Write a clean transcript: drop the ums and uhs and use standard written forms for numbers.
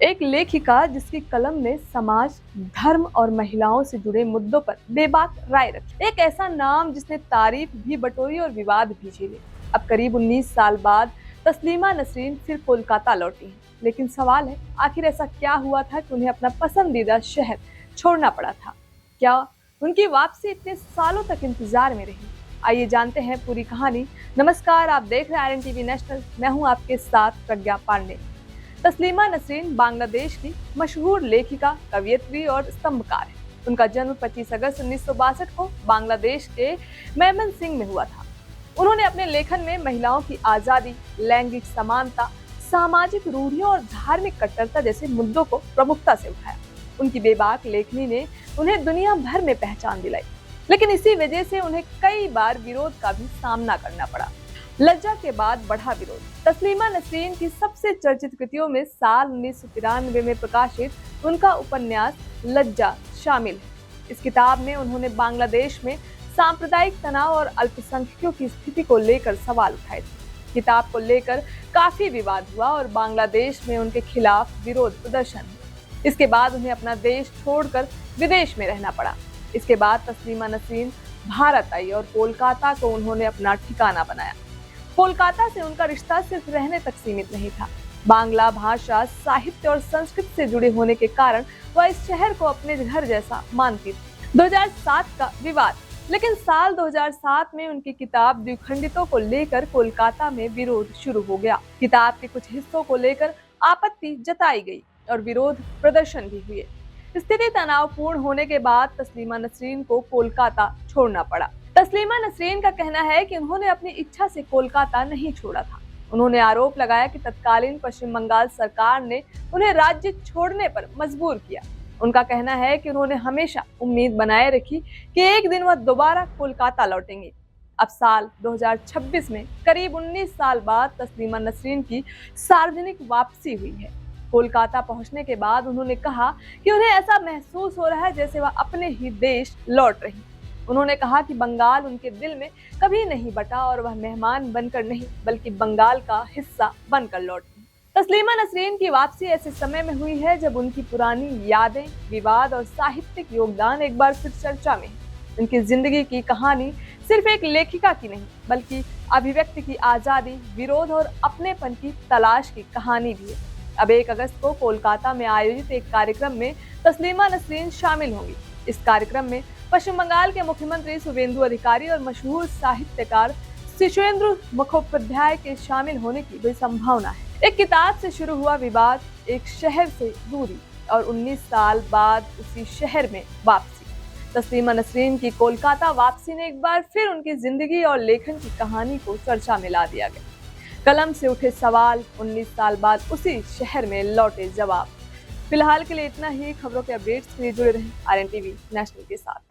एक लेखिका जिसकी कलम ने समाज, धर्म और महिलाओं से जुड़े मुद्दों पर बेबाक राय रखी। एक ऐसा नाम जिसने तारीफ भी बटोरी और विवाद भी झेले। अब करीब 19 साल बाद तस्लीमा नसरीन फिर कोलकाता लौटी हैं। लेकिन सवाल है, आखिर ऐसा क्या हुआ था कि उन्हें अपना पसंदीदा शहर छोड़ना पड़ा था? क्या उनकी वापसी इतने सालों तक इंतजार में रही? आइए जानते हैं पूरी कहानी। नमस्कार, आप देख रहे हैं RNTV नेशनल। मैं हूं आपके साथ प्रज्ञा पांडे। तस्लीमा नसरीन बांग्लादेश की मशहूर लेखिका, कवियत्री और स्तंभकार है। उनका जन्म 25 अगस्त 1962 को बांग्लादेश के मैमनसिंह में हुआ था। उन्होंने अपने लेखन में महिलाओं की आजादी, लैंगिक समानता, सामाजिक रूढ़ियों और धार्मिक कट्टरता जैसे मुद्दों को प्रमुखता से उठाया। उनकी बेबाक लेखनी ने उन्हें दुनिया भर में पहचान दिलाई, लेकिन इसी वजह से उन्हें कई बार विरोध का भी सामना करना पड़ा। लज्जा के बाद बढ़ा विरोध। तस्लीमा नसरीन की सबसे चर्चित कृतियों में साल 1993 में प्रकाशित उनका उपन्यास लज्जा शामिल है। इस किताब में उन्होंने बांग्लादेश में सांप्रदायिक तनाव और अल्पसंख्यकों की स्थिति को लेकर सवाल उठाए थे। किताब को लेकर काफी विवाद हुआ और बांग्लादेश में उनके खिलाफ विरोध प्रदर्शन हुए। इसके बाद उन्हें अपना देश छोड़कर विदेश में रहना पड़ा। इसके बाद तस्लीमा नसरीन भारत आई और कोलकाता को उन्होंने अपना ठिकाना बनाया। कोलकाता से उनका रिश्ता सिर्फ रहने तक सीमित नहीं था। बांग्ला भाषा, साहित्य और संस्कृति से जुड़े होने के कारण वह इस शहर को अपने घर जैसा मानती थी। 2007 का विवाद। लेकिन साल 2007 में उनकी किताब द्विखंडितों को लेकर कोलकाता में विरोध शुरू हो गया। किताब के कुछ हिस्सों को लेकर आपत्ति जताई गई और विरोध प्रदर्शन भी हुए। स्थिति तनावपूर्ण होने के बाद तस्लीमा नसरीन को कोलकाता छोड़ना पड़ा। तस्लीमा नसरीन का कहना है कि उन्होंने अपनी इच्छा से कोलकाता नहीं छोड़ा था। उन्होंने आरोप लगाया कि तत्कालीन पश्चिम बंगाल सरकार ने उन्हें राज्य छोड़ने पर मजबूर किया। उनका कहना है कि उन्होंने हमेशा उम्मीद बनाए रखी कि एक दिन वह दोबारा कोलकाता लौटेंगे। अब साल 2026 में करीब 19 साल बाद तस्लीमा नसरीन की सार्वजनिक वापसी हुई है। कोलकाता पहुंचने के बाद उन्होंने कहा कि उन्हें ऐसा महसूस हो रहा है जैसे वह अपने ही देश लौट रही। उन्होंने कहा कि बंगाल उनके दिल में कभी नहीं बटा और वह मेहमान बनकर नहीं बल्कि बंगाल का हिस्सा बनकर लौटी। तस्लीमा नसरीन की वापसी ऐसे समय में हुई है जब उनकी पुरानी यादें, विवाद और साहित्यिक योगदान एक बार फिर चर्चा में है। उनकी जिंदगी की कहानी सिर्फ एक लेखिका की नहीं बल्कि अभिव्यक्ति की आजादी, विरोध और अपनेपन की तलाश की कहानी भी है। अब 1 अगस्त को कोलकाता में आयोजित एक कार्यक्रम में तस्लीमा नसरीन शामिल होंगी। इस कार्यक्रम में पश्चिम बंगाल के मुख्यमंत्री शुवेंदु अधिकारी और मशहूर साहित्यकार शिशुएंद्र मुखोपाध्याय के शामिल होने की भी संभावना है। एक किताब से शुरू हुआ विवाद, एक शहर से दूरी और 19 साल बाद उसी शहर में वापसी। तस्लीमा नसरीन की कोलकाता वापसी ने एक बार फिर उनकी जिंदगी और लेखन की कहानी को चर्चा में ला दिया गया। कलम से उठे सवाल, 19 साल बाद उसी शहर में लौटे जवाब। फिलहाल के लिए इतना ही। खबरों के अपडेट्स के लिए जुड़े रहें RNTV नेशनल के साथ।